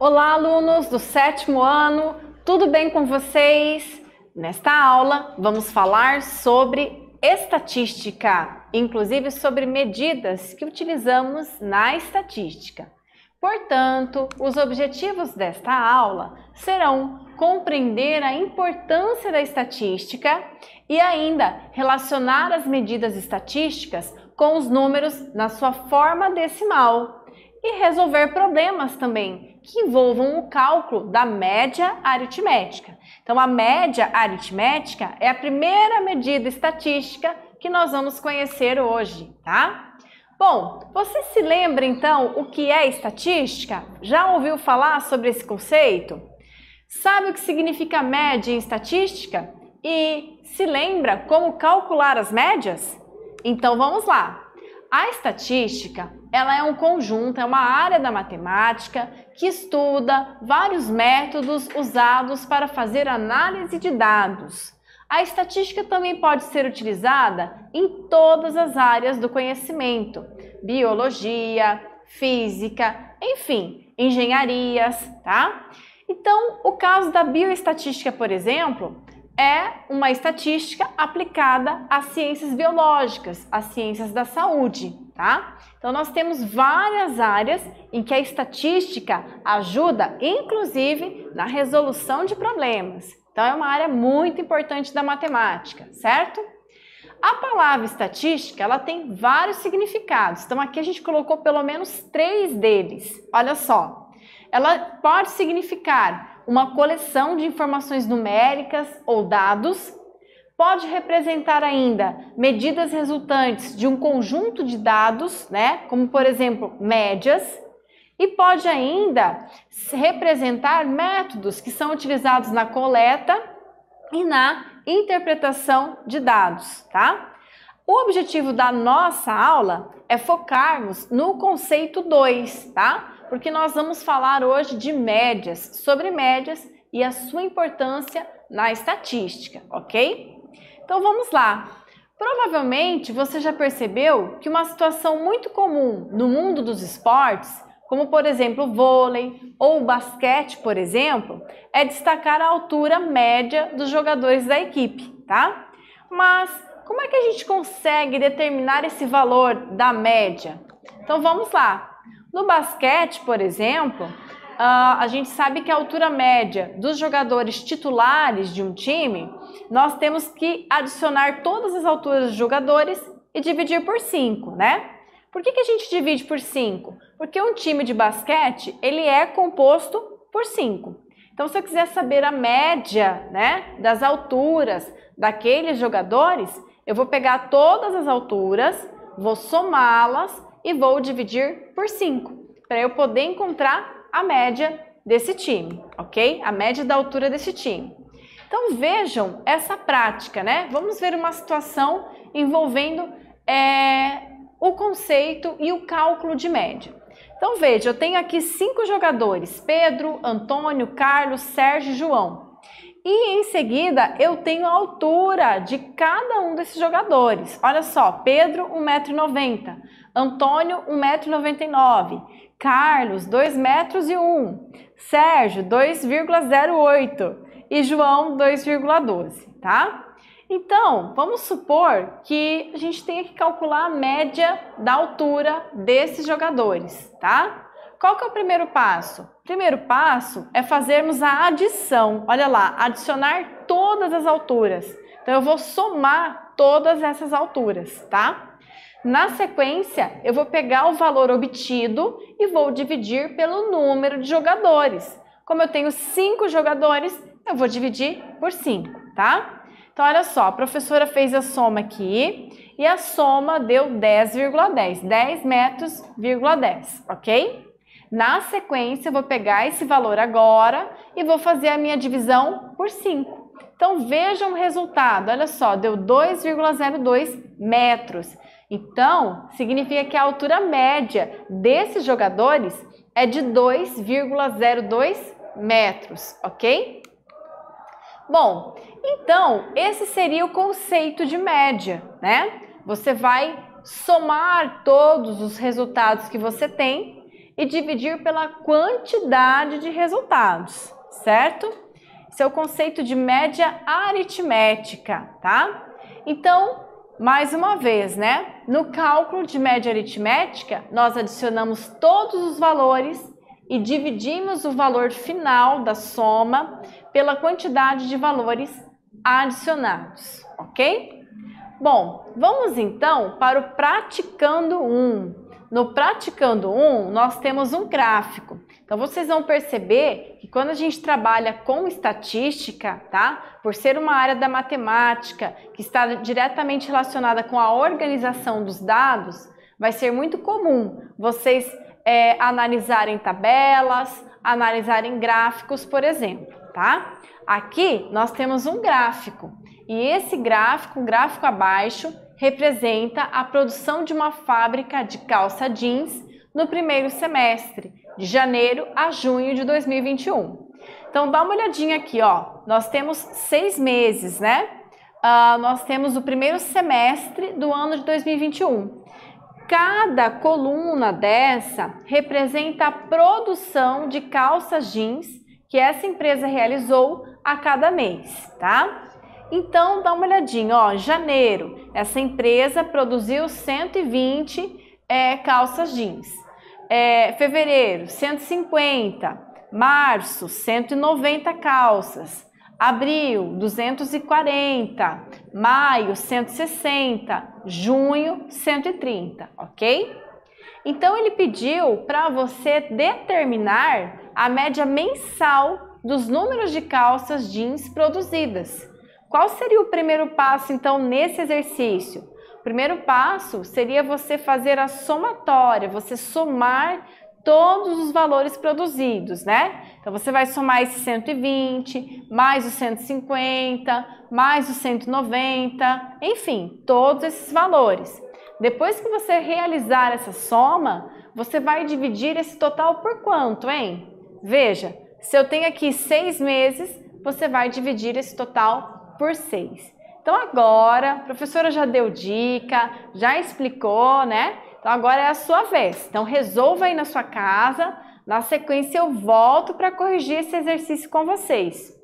Olá, alunos do 7º ano, tudo bem com vocês? Nesta aula, vamos falar sobre estatística, inclusive sobre medidas que utilizamos na estatística. Portanto, os objetivos desta aula serão compreender a importância da estatística e ainda relacionar as medidas estatísticas com os números na sua forma decimal e resolver problemas também que envolvam o cálculo da média aritmética. Então, a média aritmética é a primeira medida estatística que nós vamos conhecer hoje, tá? Bom, você se lembra então o que é estatística? Já ouviu falar sobre esse conceito? Sabe o que significa média em estatística? E se lembra como calcular as médias? Então vamos lá! A estatística, ela é um conjunto, é uma área da matemática que estuda vários métodos usados para fazer análise de dados. A estatística também pode ser utilizada em todas as áreas do conhecimento, biologia, física, enfim, engenharias, tá? Então, o caso da bioestatística, por exemplo, é uma estatística aplicada às ciências biológicas, às ciências da saúde, tá? Então, nós temos várias áreas em que a estatística ajuda, inclusive, na resolução de problemas. Então, é uma área muito importante da matemática, certo? A palavra estatística, ela tem vários significados. Então, aqui a gente colocou pelo menos 3 deles. Olha só. Ela pode significar uma coleção de informações numéricas ou dados, pode representar ainda medidas resultantes de um conjunto de dados, né, como por exemplo médias, e pode ainda representar métodos que são utilizados na coleta e na interpretação de dados, tá? O objetivo da nossa aula é focarmos no conceito 2, tá? Porque nós vamos falar hoje de médias, sobre médias e a sua importância na estatística, ok? Então vamos lá. Provavelmente você já percebeu que uma situação muito comum no mundo dos esportes, como por exemplo o vôlei ou o basquete, por exemplo, é destacar a altura média dos jogadores da equipe, tá? Mas como é que a gente consegue determinar esse valor da média? Então vamos lá. No basquete, por exemplo, a gente sabe que a altura média dos jogadores titulares de um time, nós temos que adicionar todas as alturas dos jogadores e dividir por 5, né? Por que a gente divide por 5? Porque um time de basquete, ele é composto por 5. Então, se eu quiser saber a média, né, das alturas daqueles jogadores, eu vou pegar todas as alturas, vou somá-las e vou dividir por 5, para eu poder encontrar a média desse time, ok? A média da altura desse time. Então vejam essa prática, né? Vamos ver uma situação envolvendo o conceito e o cálculo de média. Então veja, eu tenho aqui 5 jogadores, Pedro, Antônio, Carlos, Sérgio e João. E em seguida eu tenho a altura de cada um desses jogadores. Olha só, Pedro 1,90 m, Antônio 1,99 m, Carlos 2,01 m, Sérgio 2,08 m e João 2,12 m, tá? Então, vamos supor que a gente tenha que calcular a média da altura desses jogadores, tá? Qual que é o primeiro passo? O primeiro passo é fazermos a adição. Olha lá, adicionar todas as alturas. Então, eu vou somar todas essas alturas, tá? Na sequência, eu vou pegar o valor obtido e vou dividir pelo número de jogadores. Como eu tenho 5 jogadores, eu vou dividir por 5, tá? Então, olha só, a professora fez a soma aqui e a soma deu 10,10, 10 metros,10, ok? Na sequência, eu vou pegar esse valor agora e vou fazer a minha divisão por 5. Então, vejam o resultado. Olha só, deu 2,02 metros. Então, significa que a altura média desses jogadores é de 2,02 metros, ok? Bom, então, esse seria o conceito de média, né? Você vai somar todos os resultados que você tem e dividir pela quantidade de resultados, certo? Esse é o conceito de média aritmética, tá? Então, mais uma vez, né? No cálculo de média aritmética, nós adicionamos todos os valores e dividimos o valor final da soma pela quantidade de valores adicionados, ok? Bom, vamos então para o praticando 1. No praticando 1, nós temos um gráfico. Então, vocês vão perceber que quando a gente trabalha com estatística, tá? Por ser uma área da matemática que está diretamente relacionada com a organização dos dados, vai ser muito comum vocês analisarem tabelas, analisarem gráficos, por exemplo, tá? Aqui nós temos um gráfico e esse gráfico, o gráfico abaixo, representa a produção de uma fábrica de calça jeans no primeiro semestre, de janeiro a junho de 2021. Então, dá uma olhadinha aqui, ó. Nós temos 6 meses, né? Nós temos o primeiro semestre do ano de 2021. Cada coluna dessa representa a produção de calças jeans que essa empresa realizou a cada mês, tá? Então, dá uma olhadinha, ó, janeiro, essa empresa produziu 120 calças jeans. Fevereiro, 150. Março, 190 calças. Abril, 240. Maio, 160. Junho, 130, ok? Então, ele pediu para você determinar a média mensal dos números de calças jeans produzidas. Qual seria o primeiro passo, então, nesse exercício? O primeiro passo seria você fazer a somatória, você somar todos os valores produzidos, né? Então, você vai somar esse 120, mais os 150, mais os 190, enfim, todos esses valores. Depois que você realizar essa soma, você vai dividir esse total por quanto, hein? Veja, se eu tenho aqui 6 meses, você vai dividir esse total por 6. Então agora, a professora já deu dica, já explicou, né? Então agora é a sua vez. Então resolva aí na sua casa, na sequência eu volto para corrigir esse exercício com vocês.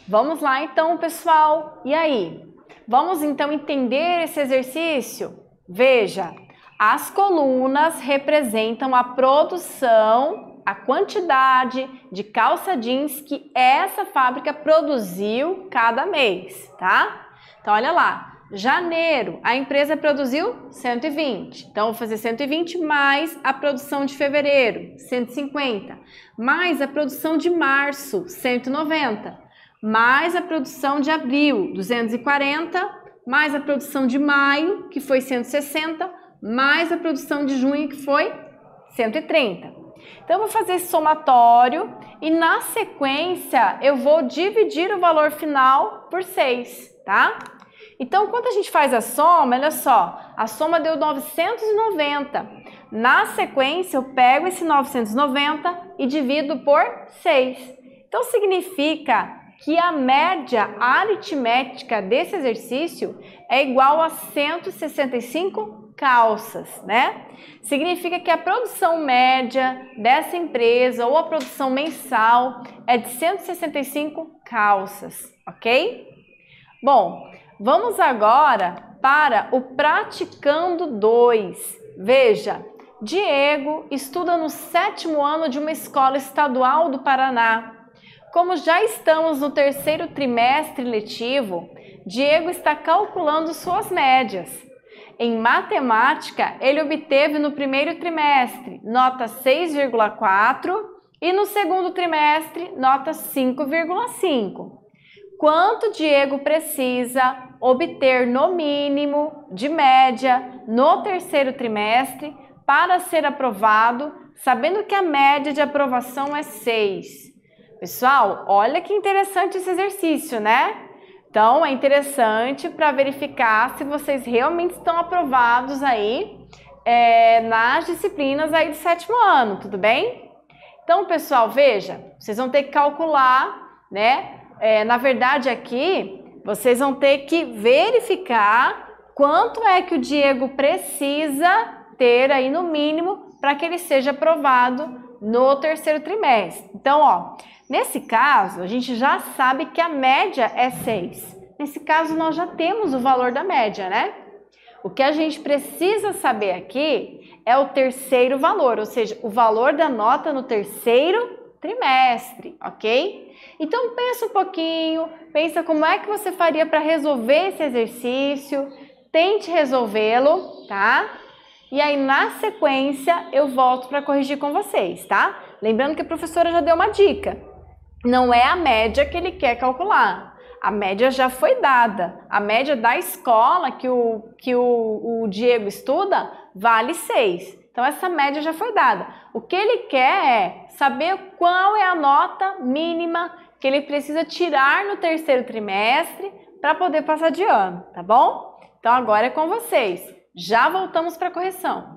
Vamos lá então, pessoal. E aí? Vamos então entender esse exercício? Veja, as colunas representam a produção, a quantidade de calça jeans que essa fábrica produziu cada mês, tá? Então, olha lá. Janeiro, a empresa produziu 120. Então, vou fazer 120 mais a produção de fevereiro, 150. Mais a produção de março, 190. Mais a produção de abril, 240. Mais a produção de maio, que foi 160. Mais a produção de junho, que foi 130. Então, eu vou fazer esse somatório e, na sequência, eu vou dividir o valor final por 6, tá? Então, quando a gente faz a soma, olha só, a soma deu 990. Na sequência, eu pego esse 990 e divido por 6. Então, significa que a média aritmética desse exercício é igual a 165 calças, né? Significa que a produção média dessa empresa ou a produção mensal é de 165 calças, ok? Bom, vamos agora para o praticando 2. Veja, Diego estuda no 7º ano de uma escola estadual do Paraná. Como já estamos no 3º trimestre letivo, Diego está calculando suas médias. Em matemática, ele obteve no 1º trimestre nota 6,4 e no 2º trimestre nota 5,5. Quanto Diego precisa obter no mínimo, de média, no 3º trimestre para ser aprovado, sabendo que a média de aprovação é 6? Pessoal, olha que interessante esse exercício, né? Então, é interessante para verificar se vocês realmente estão aprovados aí nas disciplinas aí do 7º ano, tudo bem? Então, pessoal, veja, vocês vão ter que calcular, né? Na verdade, aqui, vocês vão ter que verificar quanto é que o Diego precisa ter aí no mínimo para que ele seja aprovado no 3º trimestre. Então, ó, nesse caso, a gente já sabe que a média é 6. Nesse caso, nós já temos o valor da média, né? O que a gente precisa saber aqui é o 3º valor, ou seja, o valor da nota no 3º trimestre, ok? Então, pensa um pouquinho, pensa como é que você faria para resolver esse exercício, tente resolvê-lo, tá? E aí, na sequência, eu volto para corrigir com vocês, tá? Lembrando que a professora já deu uma dica. Não é a média que ele quer calcular. A média já foi dada. A média da escola que o Diego estuda vale 6. Então, essa média já foi dada. O que ele quer é saber qual é a nota mínima que ele precisa tirar no 3º trimestre para poder passar de ano, tá bom? Então, agora é com vocês. Já voltamos para a correção.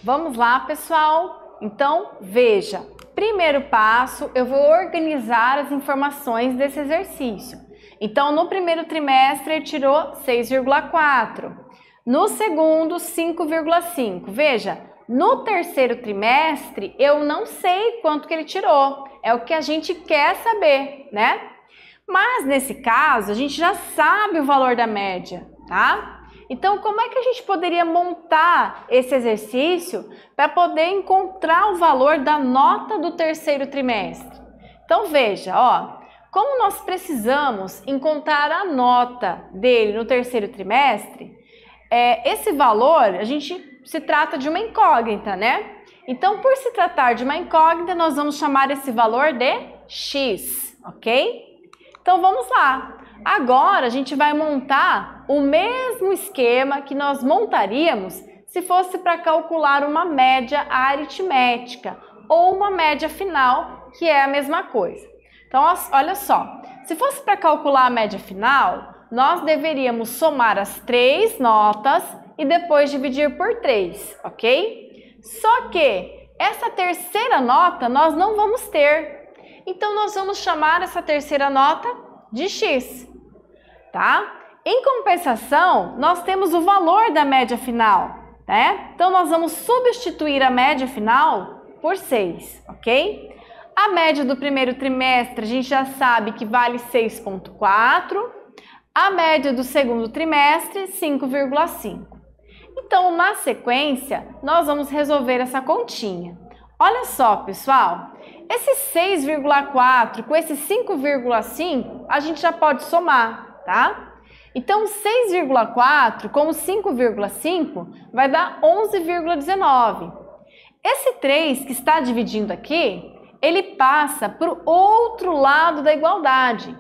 Vamos lá, pessoal? Então, veja. Primeiro passo, eu vou organizar as informações desse exercício. Então, no primeiro trimestre, ele tirou 6,4. No segundo, 5,5. Veja, no terceiro trimestre, eu não sei quanto que ele tirou. É o que a gente quer saber, né? Mas, nesse caso, a gente já sabe o valor da média, tá? Então, como é que a gente poderia montar esse exercício para poder encontrar o valor da nota do terceiro trimestre? Então, veja, ó, como nós precisamos encontrar a nota dele no terceiro trimestre, esse valor, a gente se trata de uma incógnita, né? Então, por se tratar de uma incógnita, nós vamos chamar esse valor de x, ok? Então, vamos lá. Agora, a gente vai montar o mesmo esquema que nós montaríamos se fosse para calcular uma média aritmética ou uma média final, que é a mesma coisa. Então, olha só, se fosse para calcular a média final, nós deveríamos somar as 3 notas e depois dividir por 3, ok? Só que essa terceira nota nós não vamos ter. Então, nós vamos chamar essa terceira nota de x, tá? Em compensação, nós temos o valor da média final, né? Então, nós vamos substituir a média final por 6, ok? A média do primeiro trimestre, a gente já sabe que vale 6,4. A média do segundo trimestre, 5,5. Então, na sequência, nós vamos resolver essa continha. Olha só, pessoal, esse 6,4 com esse 5,5, a gente já pode somar, tá? Então, 6,4 com 5,5 vai dar 11,19. Esse 3 que está dividindo aqui, ele passa para o outro lado da igualdade.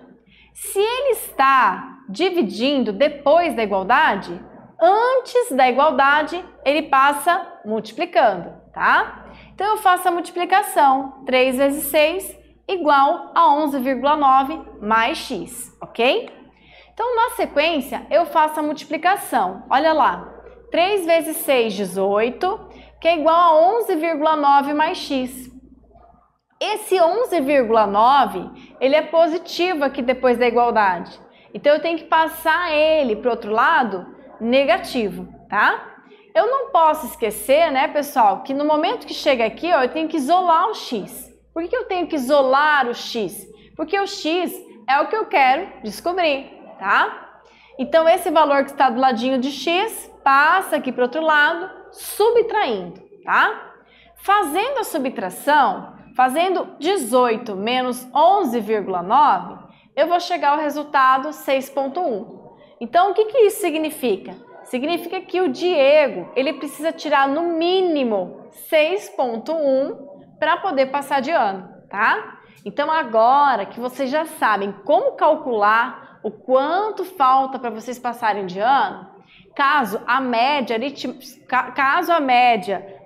Se ele está dividindo depois da igualdade, antes da igualdade, ele passa multiplicando, tá? Então, eu faço a multiplicação. 3 vezes 6 igual a 11,9 mais x, ok? Então, na sequência, eu faço a multiplicação. Olha lá, 3 vezes 6, 18, que é igual a 11,9 mais x. Esse 11,9, ele é positivo aqui depois da igualdade. Então, eu tenho que passar ele para o outro lado negativo, tá? Eu não posso esquecer, né, pessoal, que no momento que chega aqui, ó, eu tenho que isolar o x. Por que eu tenho que isolar o x? Porque o x é o que eu quero descobrir, tá? Então, esse valor que está do ladinho de x, passa aqui para o outro lado, subtraindo, tá? Fazendo a subtração, fazendo 18 menos 11,9, eu vou chegar ao resultado 6,1. Então, o que isso significa? Significa que o Diego, ele precisa tirar no mínimo 6,1 para poder passar de ano, tá? Então, agora que vocês já sabem como calcular o quanto falta para vocês passarem de ano, caso a média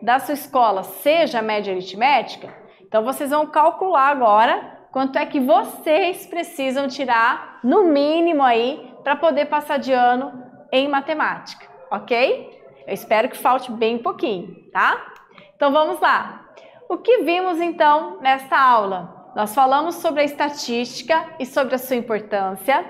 da sua escola seja a média aritmética, então vocês vão calcular agora quanto é que vocês precisam tirar no mínimo aí para poder passar de ano em matemática, ok? Eu espero que falte bem pouquinho, tá? Então vamos lá. O que vimos então nesta aula? Nós falamos sobre a estatística e sobre a sua importância.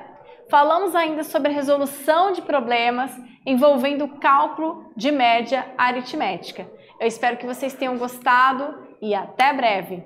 Falamos ainda sobre a resolução de problemas envolvendo o cálculo de média aritmética. Eu espero que vocês tenham gostado e até breve!